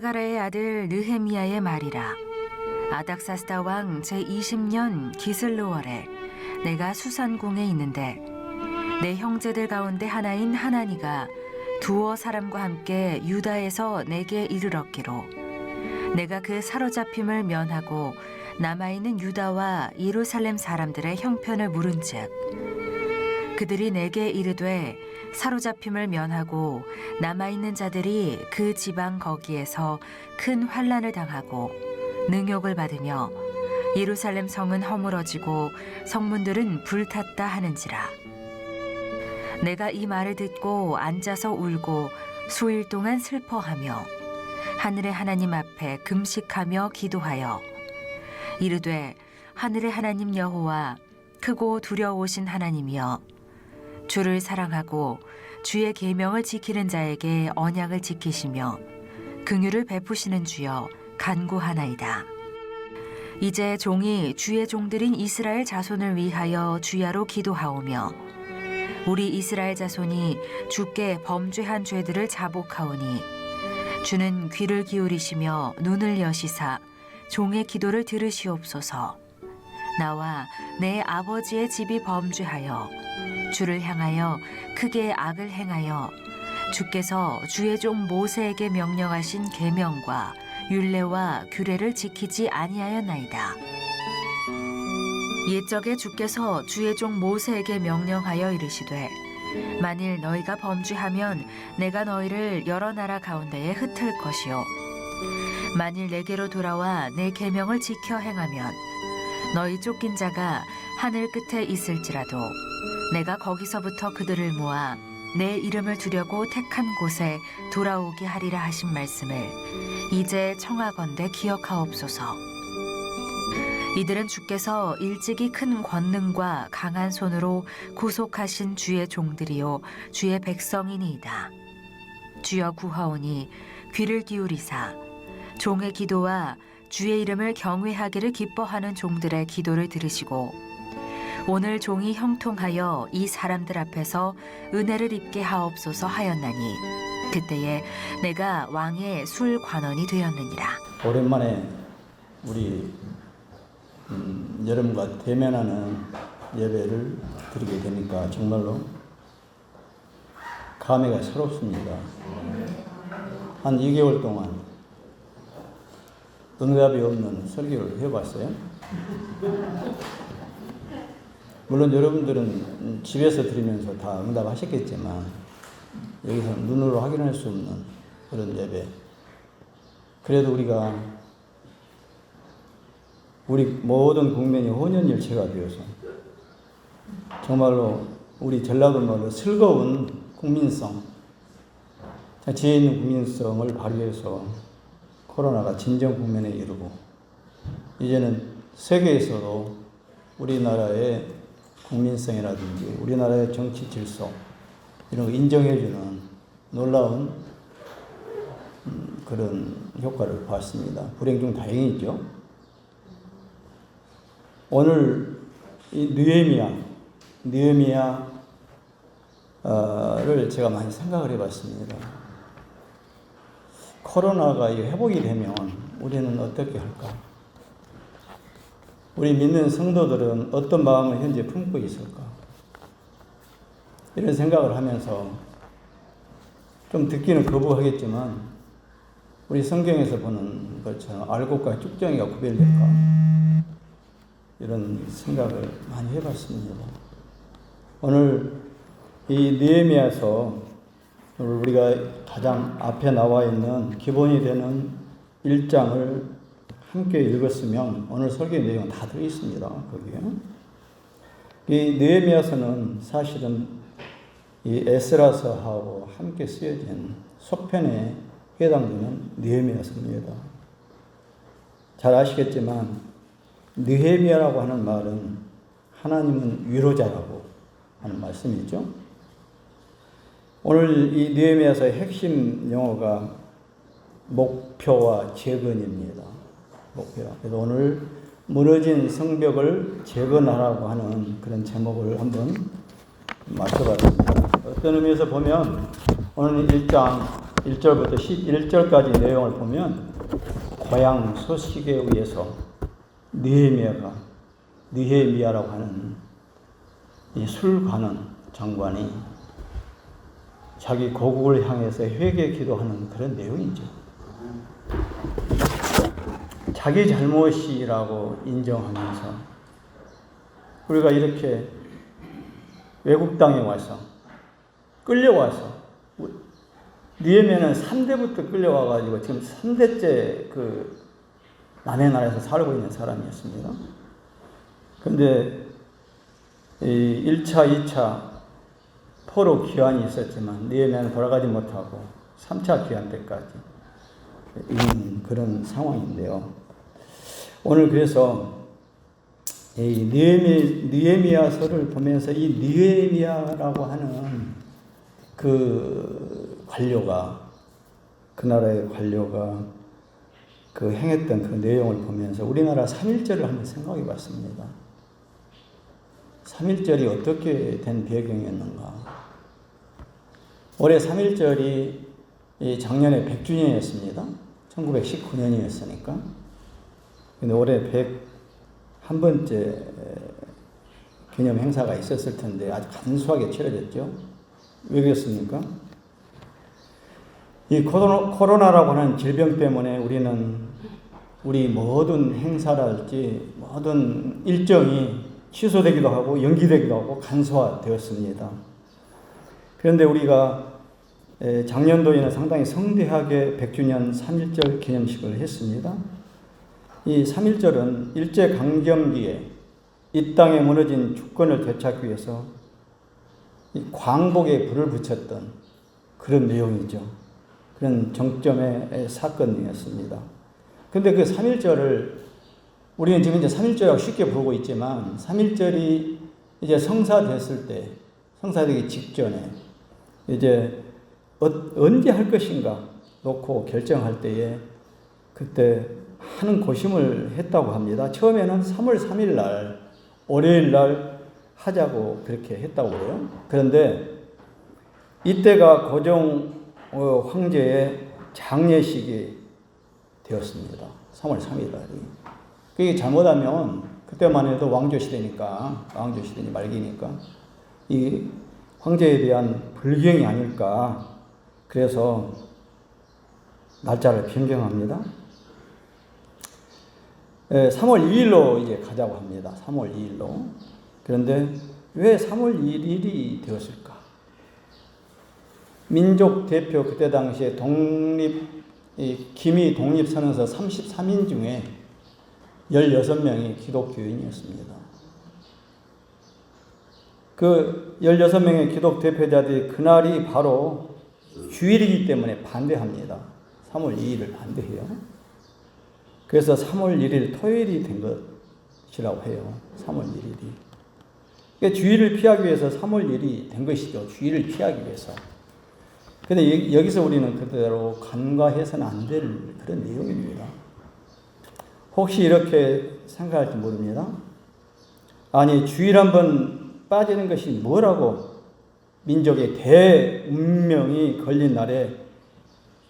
하가라의 아들 느헤미야의 말이라. 아닥사스다 왕 제20년 기슬로월에 내가 수산궁에 있는데 내 형제들 가운데 하나인 하나니가 두어 사람과 함께 유다에서 내게 이르렀기로 내가 그 사로잡힘을 면하고 남아있는 유다와 예루살렘 사람들의 형편을 물은즉 그들이 내게 이르되 사로잡힘을 면하고 남아있는 자들이 그 지방 거기에서 큰 환난을 당하고 능욕을 받으며 예루살렘 성은 허물어지고 성문들은 불탔다 하는지라. 내가 이 말을 듣고 앉아서 울고 수일 동안 슬퍼하며 하늘의 하나님 앞에 금식하며 기도하여 이르되 하늘의 하나님 여호와 크고 두려우신 하나님이여 주를 사랑하고 주의 계명을 지키는 자에게 언약을 지키시며 긍휼을 베푸시는 주여 간구하나이다. 이제 종이 주의 종들인 이스라엘 자손을 위하여 주야로 기도하오며 우리 이스라엘 자손이 주께 범죄한 죄들을 자복하오니 주는 귀를 기울이시며 눈을 여시사 종의 기도를 들으시옵소서. 나와 내 아버지의 집이 범죄하여 주를 향하여 크게 악을 행하여 주께서 주의 종 모세에게 명령하신 계명과 율례와 규례를 지키지 아니하였나이다. 옛적에 주께서 주의 종 모세에게 명령하여 이르시되 만일 너희가 범죄하면 내가 너희를 여러 나라 가운데에 흩을 것이요 만일 내게로 돌아와 내 계명을 지켜 행하면 너희 쫓긴 자가 하늘 끝에 있을지라도 내가 거기서부터 그들을 모아 내 이름을 두려고 택한 곳에 돌아오게 하리라 하신 말씀을 이제 청하건대 기억하옵소서. 이들은 주께서 일찍이 큰 권능과 강한 손으로 구속하신 주의 종들이요 주의 백성이니이다. 주여 구하오니 귀를 기울이사 종의 기도와 주의 이름을 경외하기를 기뻐하는 종들의 기도를 들으시고 오늘 종이 형통하여 이 사람들 앞에서 은혜를 입게 하옵소서 하였나니 그때에 내가 왕의 술 관원이 되었느니라. 오랜만에 우리 여러분과 대면하는 예배를 드리게 되니까 정말로 감회가 새롭습니다. 한 2개월 동안 응답이 없는 설교를 해봤어요. 물론 여러분들은 집에서 들으면서 다 응답하셨겠지만 여기서 눈으로 확인할 수 없는 그런 예배. 그래도 우리 모든 국민이 혼연일체가 되어서 정말로 우리 전라도 말로 즐거운 국민성, 지혜 있는 국민성을 발휘해서 코로나가 진정 국면에 이르고 이제는 세계에서도 우리나라의 국민성이라든지 우리나라의 정치 질서 이런 거 인정해주는 놀라운 그런 효과를 봤습니다. 불행 중 다행이죠. 오늘 이 느헤미야를 제가 많이 생각을 해봤습니다. 코로나가 회복이 되면 우리는 어떻게 할까? 우리 믿는 성도들은 어떤 마음을 현재 품고 있을까? 이런 생각을 하면서 좀 듣기는 거부하겠지만 우리 성경에서 보는 것처럼 알곡과 쭉정이가 구별될까? 이런 생각을 많이 해봤습니다. 오늘 이 느헤미야서 우리가 가장 앞에 나와 있는 기본이 되는 1장을 함께 읽었으면 오늘 설교의 내용은 다 들어있습니다. 거기에. 이 느헤미야서는 사실은 이 에스라서하고 함께 쓰여진 속편에 해당되는 느헤미야서입니다. 잘 아시겠지만 느헤미야라고 하는 말은 하나님은 위로자라고 하는 말씀이죠. 오늘 이 느헤미야서의 핵심 용어가 목표와 재건입니다. 그래서 오늘 무너진 성벽을 재건하라고 하는 그런 제목을 한번 맞춰봤습니다. 어떤 의미에서 보면 오늘 1장 1절부터 11절까지 내용을 보면 고향 소식에 의해서 느헤미야라고 하는 이 술관원 장관이 자기 고국을 향해서 회개 기도하는 그런 내용이죠. 자기 잘못이라고 인정하면서 우리가 이렇게 외국 땅에 와서 끌려와서 느헤미야는 3대부터 끌려와가지고 지금 3대째 그 남의 나라에서 살고 있는 사람이었습니다. 그런데 1차, 2차 포로 귀환이 있었지만 느헤미야는 돌아가지 못하고 3차 귀환 때까지 있는 그런 상황인데요. 오늘 그래서 이 느헤미야서를 보면서 이 느헤미야라고 하는 그 관료가, 그 나라의 관료가 그 행했던 그 내용을 보면서 우리나라 3.1절을 한번 생각해 봤습니다. 3.1절이 어떻게 된 배경이었는가. 올해 3.1절이 작년에 100주년이었습니다. 1919년이었으니까. 근데 올해 101번째 기념 행사가 있었을 텐데 아주 간소하게 치러졌죠. 왜 그랬습니까? 이 코로나라고 하는 질병 때문에 우리 모든 행사랄지 모든 일정이 취소되기도 하고 연기되기도 하고 간소화되었습니다. 그런데 우리가 작년도에는 상당히 성대하게 100주년 3.1절 기념식을 했습니다. 이 3.1절은 일제강점기에 이 땅에 무너진 주권을 되찾기 위해서 이 광복에 불을 붙였던 그런 내용이죠. 그런 정점의 사건이었습니다. 그런데 그 3.1절을 우리는 지금 이제 3.1절이라고 쉽게 부르고 있지만 3.1절이 이제 성사됐을 때, 성사되기 직전에 이제 언제 할 것인가 놓고 결정할 때에 그때 하는 고심을 했다고 합니다. 처음에는 3월 3일 날, 월요일 날 하자고 그렇게 했다고 그래요. 그런데 이때가 고종 황제의 장례식이 되었습니다. 3월 3일 날이. 그게 잘못하면 그때만 해도 왕조시대니까, 왕조시대니 말기니까 이 황제에 대한 불경이 아닐까. 그래서 날짜를 변경합니다. 3월 2일로 이제 가자고 합니다. 3월 2일로. 그런데 왜 3월 2일이 되었을까? 민족 대표 그때 당시에 기미 독립선언서 33인 중에 16명이 기독교인이었습니다. 그 16명의 기독 대표자들이 그날이 바로 주일이기 때문에 반대합니다. 3월 2일을 반대해요. 그래서 3월 1일 토요일이 된 것이라고 해요. 3월 1일이. 그러니까 주일을 피하기 위해서 3월 1일이 된 것이죠. 주일을 피하기 위해서. 근데 여기서 우리는 그대로 간과해서는 안 될 그런 내용입니다. 혹시 이렇게 생각할지 모릅니다. 아니, 주일 한번 빠지는 것이 뭐라고 민족의 대운명이 걸린 날에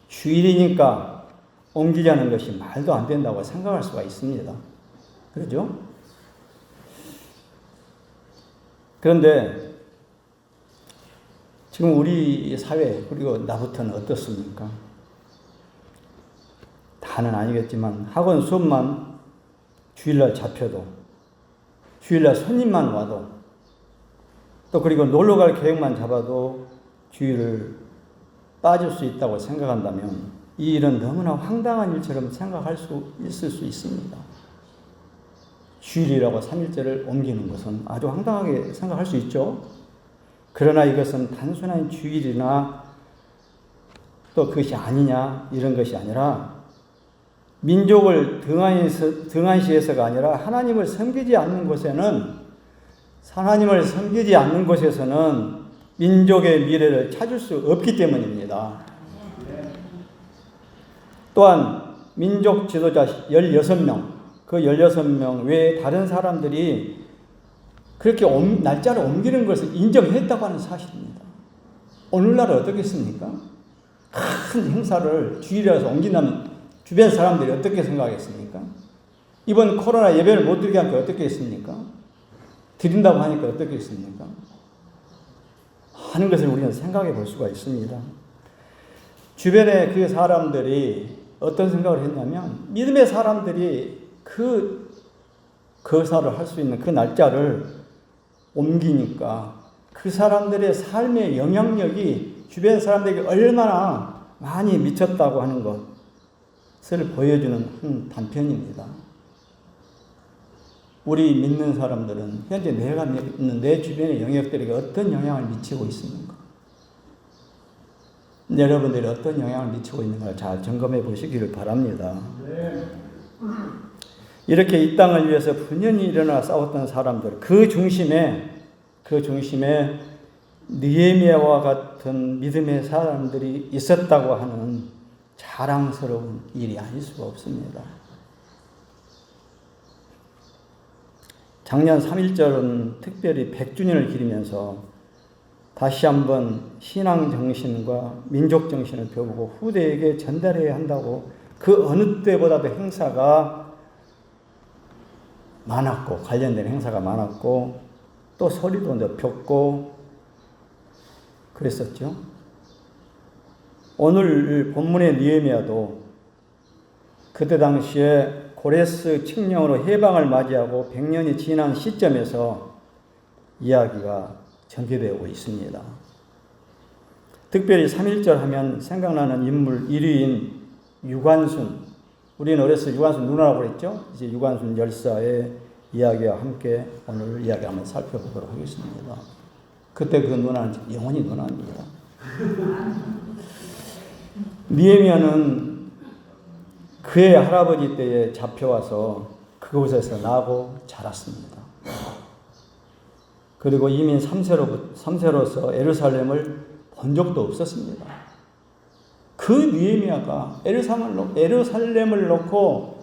주일이니까 옮기자는 것이 말도 안 된다고 생각할 수가 있습니다. 그렇죠? 그런데 지금 우리 사회 그리고 나부터는 어떻습니까? 다는 아니겠지만 학원 수업만 주일날 잡혀도 주일날 손님만 와도 또 그리고 놀러갈 계획만 잡아도 주일을 빠질 수 있다고 생각한다면 이 일은 너무나 황당한 일처럼 생각할 수 있을 수 있습니다. 주일이라고 3.1절을 옮기는 것은 아주 황당하게 생각할 수 있죠. 그러나 이것은 단순한 주일이나 또 그것이 아니냐 이런 것이 아니라 민족을 등한시해서가 아니라 하나님을 섬기지 않는 곳에서는 민족의 미래를 찾을 수 없기 때문입니다. 또한 민족 지도자 16명, 그 16명 외에 다른 사람들이 그렇게 날짜를 옮기는 것을 인정했다고 하는 사실입니다. 오늘날은 어떻겠습니까? 큰 행사를 주일에서 옮긴다면 주변 사람들이 어떻게 생각하겠습니까? 이번 코로나 예배를 못 드리게 하니까 어떻게 했습니까? 드린다고 하니까 어떻게 했습니까? 하는 것을 우리는 생각해 볼 수가 있습니다. 주변에 그 사람들이 어떤 생각을 했냐면 믿음의 사람들이 그 거사를 할 수 있는 그 날짜를 옮기니까 그 사람들의 삶의 영향력이 주변 사람들에게 얼마나 많이 미쳤다고 하는 것을 보여주는 한 단편입니다. 우리 믿는 사람들은 현재 내가 있는 내 주변의 영역들에게 어떤 영향을 미치고 있습니까? 여러분들이 어떤 영향을 미치고 있는가 잘 점검해 보시기를 바랍니다. 이렇게 이 땅을 위해서 분연히 일어나 싸웠던 사람들, 그 중심에 느헤미야와 같은 믿음의 사람들이 있었다고 하는 자랑스러운 일이 아닐 수가 없습니다. 작년 3.1절은 특별히 100주년을 기리면서 다시 한번 신앙 정신과 민족 정신을 배우고 후대에게 전달해야 한다고 그 어느 때보다도 행사가 많았고 관련된 행사가 많았고 또 소리도 높였고 그랬었죠. 오늘 본문의 느헤미야도 그때 당시에 고레스 칙령으로 해방을 맞이하고 100년이 지난 시점에서 이야기가 전개되고 있습니다. 특별히 3.1절 하면 생각나는 인물 1위인 유관순, 우리는 어렸을 때 유관순 누나라고 그랬죠? 이제 유관순 열사의 이야기와 함께 오늘 이야기 한번 살펴보도록 하겠습니다. 그때 그 누나는 영원히 누나입니다. 느헤미야는 그의 할아버지 때에 잡혀와서 그곳에서 나고 자랐습니다. 그리고 이민 3세로서 예루살렘을 본 적도 없었습니다. 그 느헤미야가 예루살렘을 놓고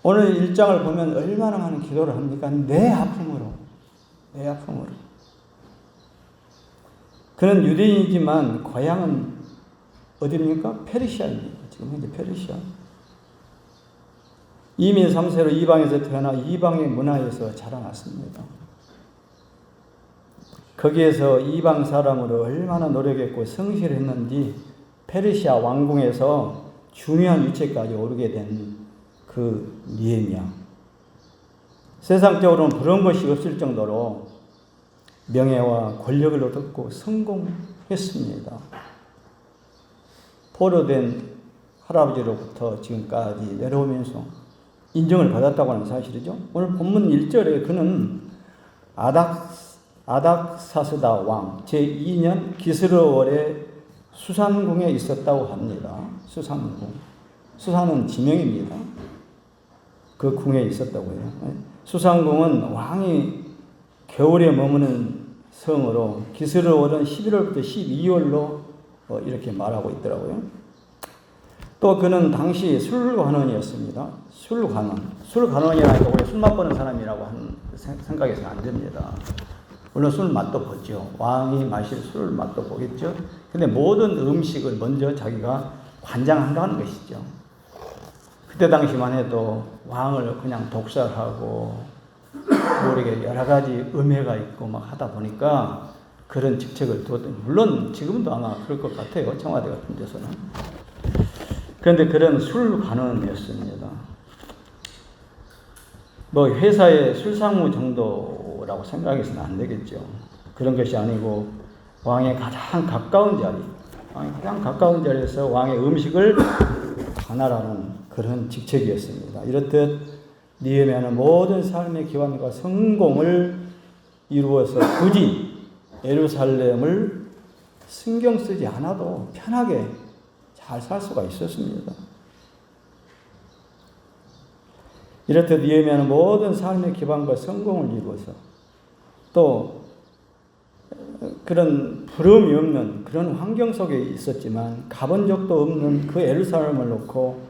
오늘 1장을 보면 얼마나 많은 기도를 합니까? 내 아픔으로. 그는 유대인이지만 고향은 어디입니까? 페르시아입니다. 지금 현재 페르시아. 이민 3세로 이방에서 태어나 이방의 문화에서 자라났습니다. 거기에서 이방 사람으로 얼마나 노력했고 성실했는지 페르시아 왕궁에서 중요한 위치까지 오르게 된 그 느헤미야. 세상적으로는 그런 것이 없을 정도로 명예와 권력을 얻었고 성공했습니다. 포로된 할아버지로부터 지금까지 내려오면서 인정을 받았다고 하는 사실이죠. 오늘 본문 1절에 그는 아닥사스다 왕 제2년 기스르월의 수산궁에 있었다고 합니다. 수산은 지명입니다. 그 궁에 있었다고 해요. 수산궁은 왕이 겨울에 머무는 성으로 기스르월은 11월부터 12월로 이렇게 말하고 있더라고요. 또 그는 당시 술관원이었습니다. 술관원이라니까 우리 술 맛보는 사람이라고 하는 생각해서는 안 됩니다. 물론 술 맛도 보죠. 왕이 마실 술 맛도 보겠죠. 근데 모든 음식을 먼저 자기가 관장한다는 것이죠. 그때 당시만 해도 왕을 그냥 독살하고 모르게 여러 가지 음해가 있고 막 하다 보니까 그런 직책을 두었던, 물론 지금도 아마 그럴 것 같아요. 청와대 같은 데서는. 그런데 그런 술관원이었습니다. 뭐 회사의 술상무 정도라고 생각해서는 안 되겠죠. 그런 것이 아니고 왕의 가장 가까운 자리에서 왕의 음식을 관할하는 그런 직책이었습니다. 이렇듯 느헤미야는 모든 삶의 기원과 성공을 이루어서 굳이 예루살렘을 신경 쓰지 않아도 편하게 잘 살 수가 있었습니다. 이렇듯 느헤미야는 모든 삶의 기반과 성공을 이루어서 또 그런 부러움이 없는 그런 환경 속에 있었지만 가본 적도 없는 그 예루살렘을 놓고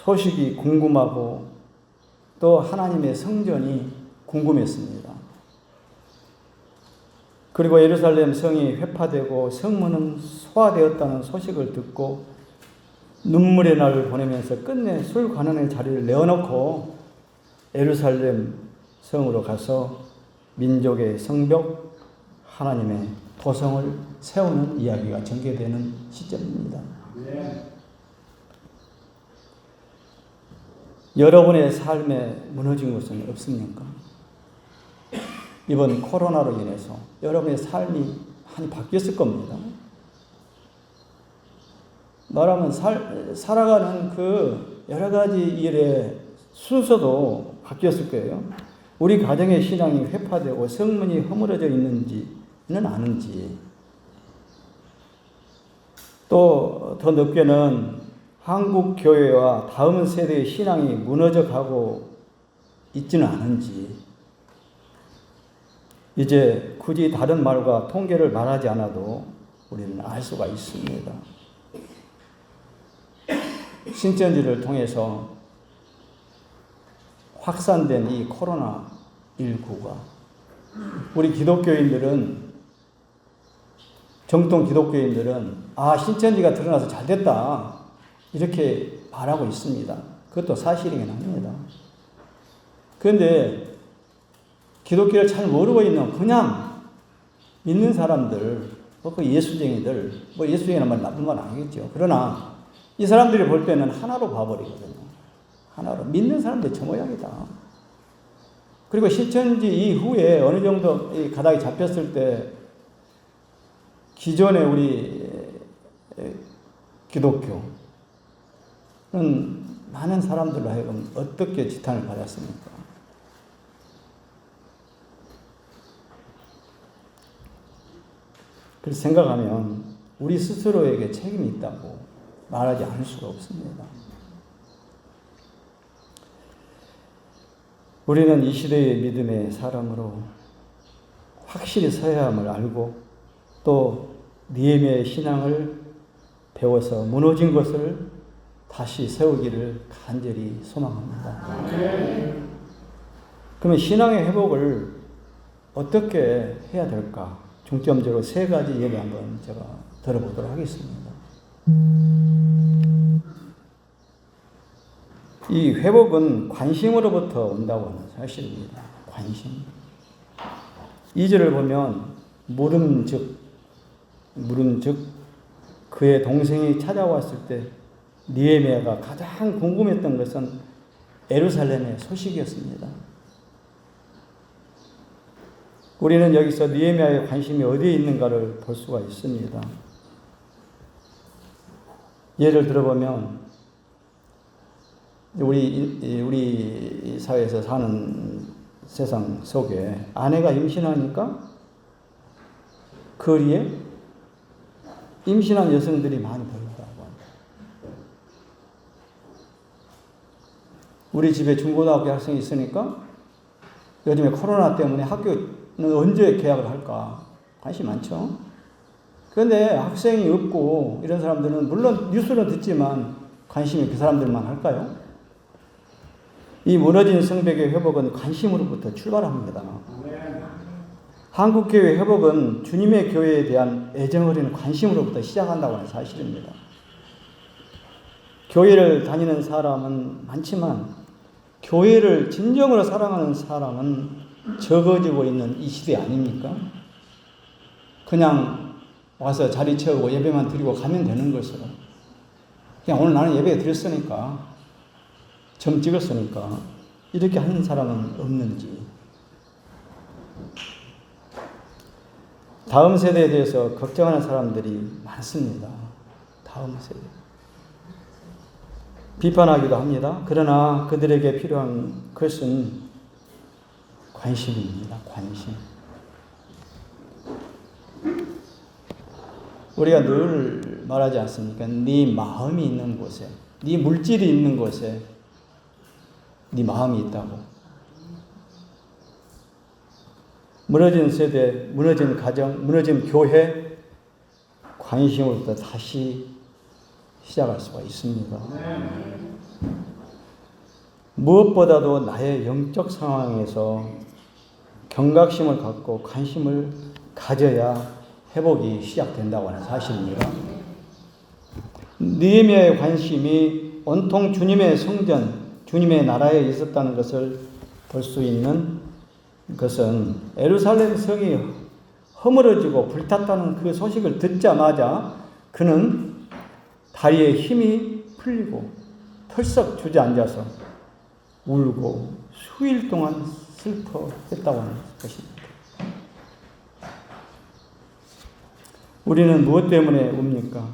소식이 궁금하고 또 하나님의 성전이 궁금했습니다. 그리고 예루살렘 성이 회파되고 성문은 소화되었다는 소식을 듣고 눈물의 날을 보내면서 끝내 술 관원의 자리를 내어놓고 예루살렘 성으로 가서 민족의 성벽, 하나님의 도성을 세우는 이야기가 전개되는 시점입니다. 여러분의 삶에 무너진 것은 없습니까? 이번 코로나로 인해서 여러분의 삶이 많이 바뀌었을 겁니다. 말하면 살아가는 그 여러 가지 일의 순서도 바뀌었을 거예요. 우리 가정의 신앙이 회파되고 성문이 허물어져 있는지는 아는지, 또 더 높게는 한국 교회와 다음 세대의 신앙이 무너져 가고 있지는 않은지, 이제 굳이 다른 말과 통계를 말하지 않아도 우리는 알 수가 있습니다. 신천지를 통해서 확산된 이 코로나19가 우리 기독교인들은, 정통 기독교인들은 신천지가 드러나서 잘 됐다 이렇게 말하고 있습니다. 그것도 사실이긴 합니다. 그런데 기독교를 잘 모르고 있는 그냥 믿는 사람들, 그 예수쟁이들, 예수쟁이라는 말 나쁜 건 아니겠죠. 그러나 이 사람들이 볼 때는 하나로 봐버리거든요. 하나로. 믿는 사람들 저 모양이다. 그리고 신천지 이후에 어느 정도 가닥이 잡혔을 때 기존의 우리 기독교는 많은 사람들로 하여금 어떻게 지탄을 받았습니까? 그래서 생각하면 우리 스스로에게 책임이 있다고 말하지 않을 수가 없습니다. 우리는 이 시대의 믿음의 사람으로 확실히 서야 함을 알고 또 니에미아의 신앙을 배워서 무너진 것을 다시 세우기를 간절히 소망합니다. 그러면 신앙의 회복을 어떻게 해야 될까? 중점적으로 세 가지 예를 한번 제가 들어보도록 하겠습니다. 이 회복은 관심으로부터 온다고 하는 사실입니다. 관심. 2절을 보면 물음즉 그의 동생이 찾아왔을 때 니에미아가 가장 궁금했던 것은 예루살렘의 소식이었습니다. 우리는 여기서 니에미아의 관심이 어디에 있는가를 볼 수가 있습니다. 예를 들어보면 우리 사회에서 사는 세상 속에 아내가 임신하니까 거리에 임신한 여성들이 많이 보인다고 합니다. 우리 집에 중고등학교 학생이 있으니까 요즘에 코로나 때문에 학교는 언제 개학을 할까 관심이 많죠. 그런데 학생이 없고 이런 사람들은 물론 뉴스는 듣지만 관심이 그 사람들만 할까요? 이 무너진 성벽의 회복은 관심으로부터 출발합니다. 한국교회 회복은 주님의 교회에 대한 애정 어린 관심으로부터 시작한다고 하는 사실입니다. 교회를 다니는 사람은 많지만 교회를 진정으로 사랑하는 사람은 적어지고 있는 이 시대 아닙니까? 그냥 와서 자리 채우고 예배만 드리고 가면 되는 것으로, 그냥 오늘 나는 예배 드렸으니까, 점 찍었으니까 이렇게 하는 사람은 없는지, 다음 세대에 대해서 걱정하는 사람들이 많습니다. 다음 세대. 비판하기도 합니다. 그러나 그들에게 필요한 것은 관심입니다. 관심. 우리가 늘 말하지 않습니까? 네 마음이 있는 곳에, 네 물질이 있는 곳에 네 마음이 있다고. 무너진 세대, 무너진 가정, 무너진 교회, 관심으로부터 다시 시작할 수가 있습니다. 무엇보다도 나의 영적 상황에서 경각심을 갖고 관심을 가져야 회복이 시작된다고 하는 사실입니다. 느헤미야의 관심이 온통 주님의 성전, 주님의 나라에 있었다는 것을 볼 수 있는 것은 예루살렘 성이 허물어지고 불탔다는 그 소식을 듣자마자 그는 다리에 힘이 풀리고 털썩 주저앉아서 울고 수일 동안 슬퍼했다고 하는 것입니다. 우리는 무엇 때문에 웁니까?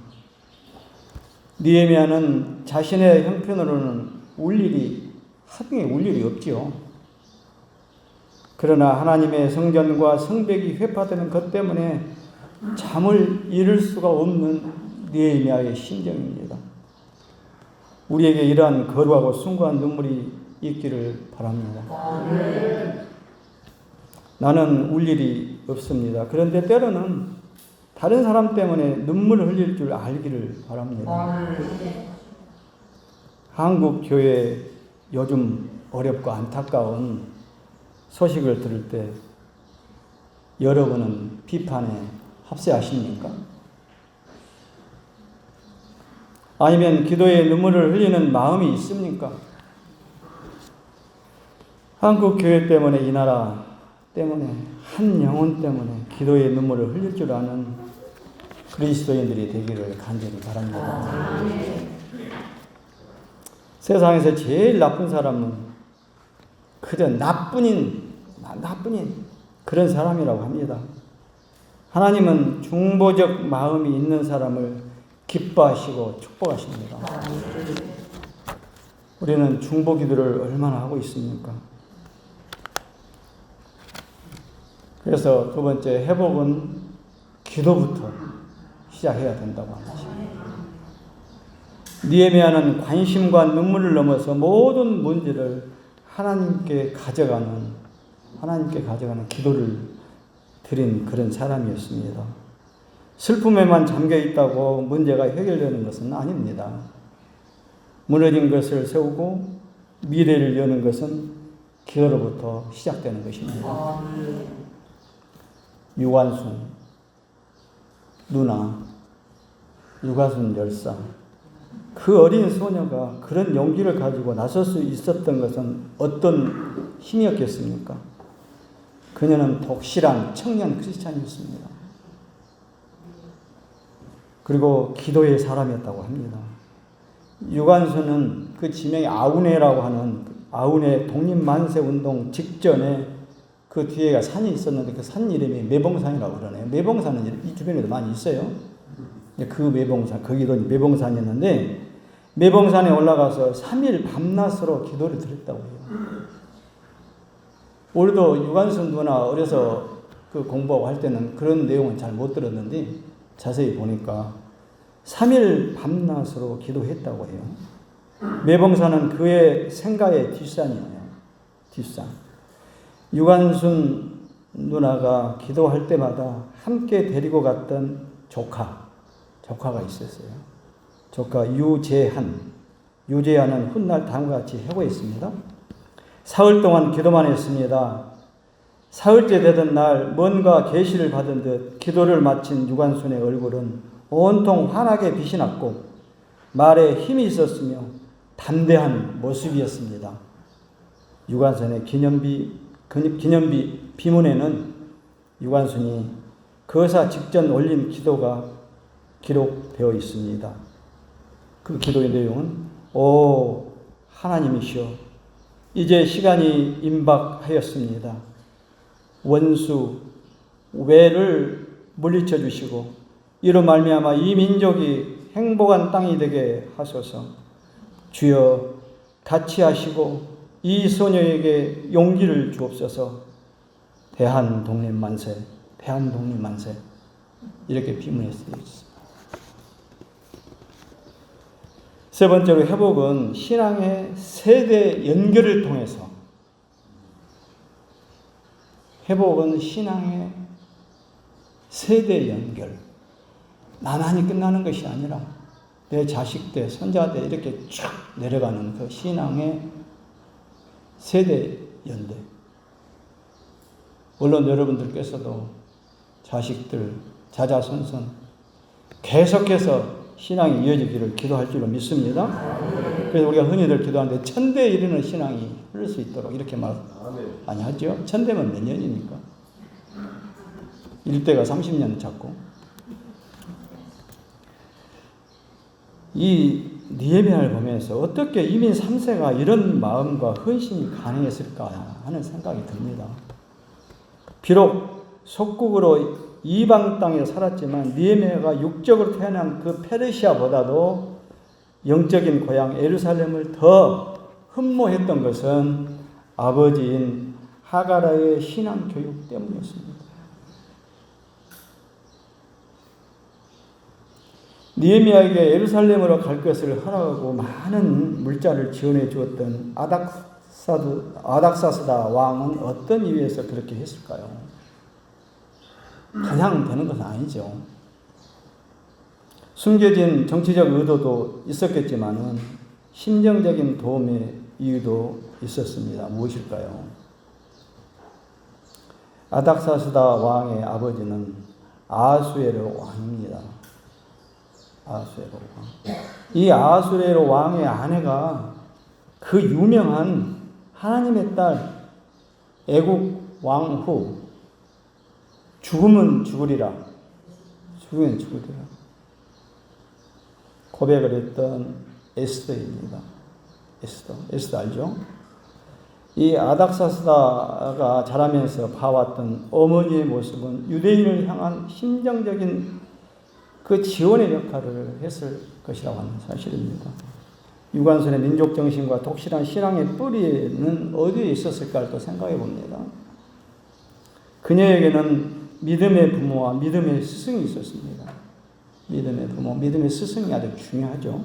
느헤미야는 자신의 형편으로는 하등에 울 일이 없지요. 그러나 하나님의 성전과 성벽이 회파되는 것 때문에 잠을 이룰 수가 없는 느헤미야의 심정입니다. 우리에게 이러한 거룩하고 숭고한 눈물이 있기를 바랍니다. 나는 울 일이 없습니다. 그런데 때로는 다른 사람 때문에 눈물을 흘릴 줄 알기를 바랍니다. 한국 교회 요즘 어렵고 안타까운 소식을 들을 때 여러분은 비판에 합세하십니까? 아니면 기도에 눈물을 흘리는 마음이 있습니까? 한국 교회 때문에, 이 나라 때문에, 한 영혼 때문에 기도의 눈물을 흘릴 줄 아는 그리스도인들이 되기를 간절히 바랍니다. 세상에서 제일 나쁜 사람은 그저 나뿐인 그런 사람이라고 합니다. 하나님은 중보적 마음이 있는 사람을 기뻐하시고 축복하십니다. 우리는 중보 기도를 얼마나 하고 있습니까? 그래서 두 번째, 회복은 기도부터 시작해야 된다고 하는 것입니다. 느헤미야는 관심과 눈물을 넘어서 모든 문제를 하나님께 가져가는 기도를 드린 그런 사람이었습니다. 슬픔에만 잠겨 있다고 문제가 해결되는 것은 아닙니다. 무너진 것을 세우고 미래를 여는 것은 기도로부터 시작되는 것입니다. 유관순 누나, 유관순 열사, 그 어린 소녀가 그런 용기를 가지고 나설 수 있었던 것은 어떤 힘이었겠습니까? 그녀는 독실한 청년 크리스찬이었습니다. 그리고 기도의 사람이었다고 합니다. 유관순은 그 지명이 아우네라고 하는 아우네 독립만세운동 직전에 그 뒤에가 산이 있었는데 그 산 이름이 매봉산이라고 그러네요. 매봉산은 이 주변에도 많이 있어요. 그 매봉산, 거기도 매봉산이었는데 매봉산에 올라가서 3일 밤낮으로 기도를 드렸다고 해요. 우리도 유관순 누나 어려서 그 공부하고 할 때는 그런 내용은 잘 못 들었는데 자세히 보니까 3일 밤낮으로 기도했다고 해요. 매봉산은 그의 생가의 뒷산이에요. 뒷산. 유관순 누나가 기도할 때마다 함께 데리고 갔던 조카가 있었어요. 조카 유재한은 훗날 다음과 같이 해고했습니다. 사흘 동안 기도만 했습니다. 사흘째 되던 날 뭔가 계시를 받은 듯 기도를 마친 유관순의 얼굴은 온통 환하게 빛이 났고 말에 힘이 있었으며 담대한 모습이었습니다. 유관순의 기념비 비문에는 유관순이 거사 직전 올린 기도가 기록되어 있습니다. 그 기도의 내용은 오 하나님이시여 이제 시간이 임박하였습니다. 원수 외를 물리쳐 주시고 이로 말미암아 이 민족이 행복한 땅이 되게 하소서. 주여 같이 하시고 이 소녀에게 용기를 주옵소서. 대한독립만세 이렇게 비문했습니다. 세 번째로 회복은 신앙의 세대 연결을 통해서 회복은 신앙의 세대 연결 나만이 끝나는 것이 아니라 내 자식 때 손자 때 이렇게 쭉 내려가는 그 신앙의 세대 연대. 물론 여러분들께서도 자식들, 자자손손 계속해서 신앙이 이어지기를 기도할 줄로 믿습니다. 그래서 우리가 흔히들 기도하는데 천대에 이르는 신앙이 흐를 수 있도록 이렇게 말 많이 하죠. 천대면 몇 년입니까? 1대가 30년 잡고. 이 느헤미야를 보면서 어떻게 이민 3세가 이런 마음과 헌신이 가능했을까 하는 생각이 듭니다. 비록 속국으로 이방 땅에 살았지만 느헤미야가 육적으로 태어난 그 페르시아보다도 영적인 고향 예루살렘을 더 흠모했던 것은 아버지인 하가라의 신앙 교육 때문이었습니다. 느헤미야에게 예루살렘으로 갈 것을 허락하고 많은 물자를 지원해 주었던 아닥사스다 왕은 어떤 이유에서 그렇게 했을까요? 그냥 되는 것은 아니죠. 숨겨진 정치적 의도도 있었겠지만은 심정적인 도움의 이유도 있었습니다. 무엇일까요? 아닥사스다 왕의 아버지는 아하수에로 왕입니다. 아하수에로 왕. 이 아하수에로 왕의 아내가 그 유명한 하나님의 딸 애국 왕후 죽으면 죽으리라. 죽으면 죽으리라. 고백을 했던 에스더입니다. 에스더 알죠? 이 아닥사스다가 자라면서 봐왔던 어머니의 모습은 유대인을 향한 심정적인 그 지원의 역할을 했을 것이라고 하는 사실입니다. 유관순의 민족 정신과 독실한 신앙의 뿌리는 어디에 있었을까 또 생각해 봅니다. 그녀에게는 믿음의 부모와 믿음의 스승이 있었습니다. 믿음의 부모, 믿음의 스승이 아주 중요하죠.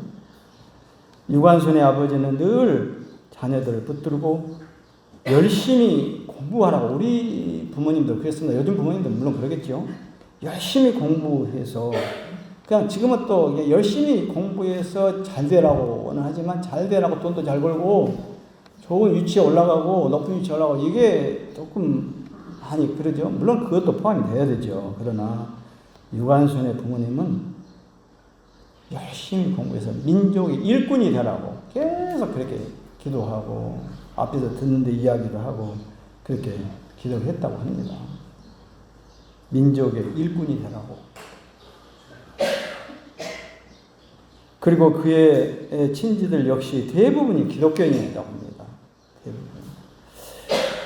유관순의 아버지는 늘 자녀들을 붙들고 열심히 공부하라고, 우리 부모님도 그랬습니다. 요즘 부모님도 물론 그러겠죠. 열심히 공부해서, 그냥 지금은 또 열심히 공부해서 잘 되라고는 하지만 잘 되라고 돈도 잘 벌고 좋은 위치에 올라가고 높은 위치에 올라가고 이게 조금 아니 그러죠. 물론 그것도 포함이 돼야 되죠. 그러나 유관순의 부모님은 열심히 공부해서 민족의 일꾼이 되라고 계속 그렇게 기도하고 앞에서 듣는데 이야기를 하고 그렇게 기도를 했다고 합니다. 민족의 일꾼이 되라고. 그리고 그의 친지들 역시 대부분이 기독교인이라고 합니다. 대부분.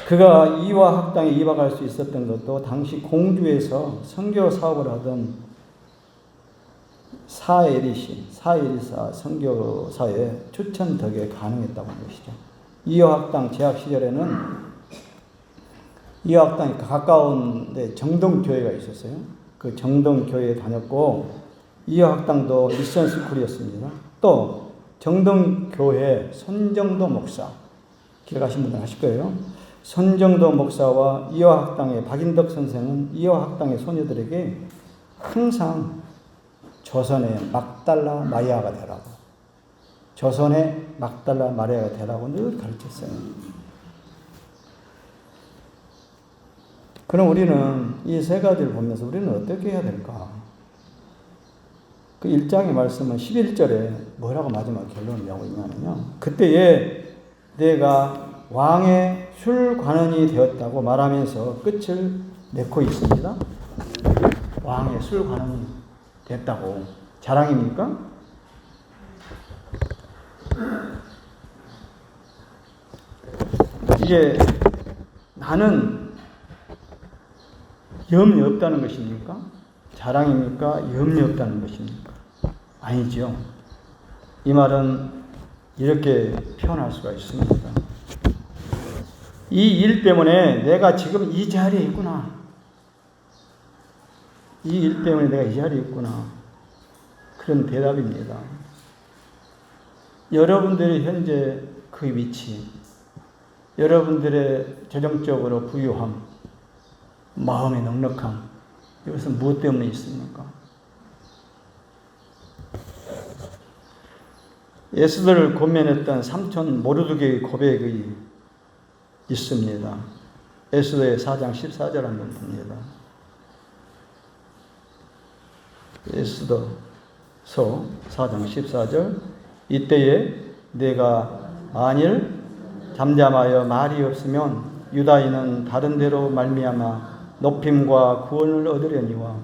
그가 이화 학당에 입학할 수 있었던 것도 당시 공주에서 선교 사업을 하던 사에리사 선교사의 추천 덕에 가능했다고 하는 것이죠. 이화 학당 재학 시절에는 이화 학당에 가까운 데 정동교회가 있었어요. 그 정동교회에 다녔고 이화 학당도 미션 스쿨이었습니다. 또 정동교회 손정도 목사, 기억하신 분들 하실 거예요. 손정도 목사와 이화 학당의 박인덕 선생은 이화 학당의 소녀들에게 항상 조선의 막달라 마리아가 되라고, 조선의 막달라 마리아가 되라고 늘 가르쳤어요. 그럼 우리는 이 세 가지를 보면서 우리는 어떻게 해야 될까? 그 1장의 말씀은 11절에 뭐라고 마지막 결론을 내고 있냐면요. 그때에 내가 왕의 술관원이 되었다고 말하면서 끝을 맺고 있습니다. 왕의 술관원이 됐다고. 자랑입니까? 이게 나는 염려 없다는 것입니까? 자랑입니까? 염려 없다는 것입니까? 아니죠. 이 말은 이렇게 표현할 수가 있습니다. 이 일 때문에 내가 지금 이 자리에 있구나. 이 일 때문에 내가 이 자리에 있구나. 그런 대답입니다. 여러분들이 현재 그 위치, 여러분들의 재정적으로 부유함, 마음의 넉넉함, 이것은 무엇 때문에 있습니까? 에스더를 권면했던 삼촌 모르드게의 고백이 있습니다. 에스더의 4장 14절 한번 봅니다. 에스더서 4장 14절 이때에 내가 만일 잠잠하여 말이 없으면 유다인은 다른 데로 말미암아 높임과 구원을 얻으려니와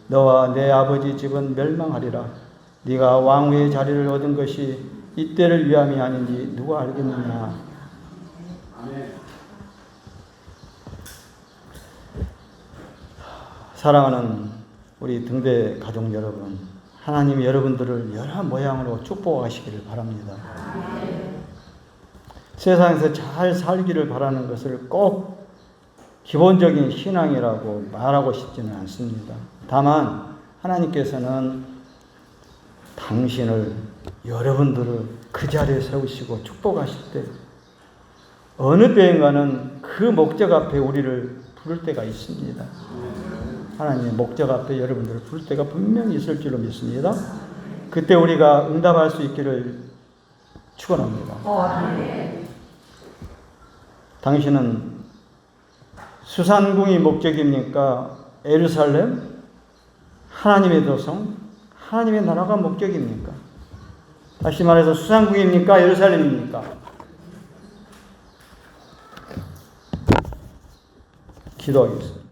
너와 내 아버지 집은 멸망하리라. 네가 왕후의 자리를 얻은 것이 이때를 위함이 아닌지 누가 알겠느냐. 사랑하는 우리 등대 가족 여러분, 하나님이 여러분들을 여러 모양으로 축복하시기를 바랍니다. 세상에서 잘 살기를 바라는 것을 꼭 기본적인 신앙이라고 말하고 싶지는 않습니다. 다만 하나님께서는 당신을, 여러분들을 그 자리에 세우시고 축복하실 때 어느 때인가는 그 목적 앞에 우리를 부를 때가 있습니다. 하나님의 목적 앞에 여러분들을 부를 때가 분명히 있을 줄로 믿습니다. 그때 우리가 응답할 수 있기를 축원합니다. 당신은 수산궁이 목적입니까? 예루살렘? 하나님의 도성? 하나님의 나라가 목적입니까? 다시 말해서 수산궁입니까? 예루살렘입니까? 기도하겠습니다.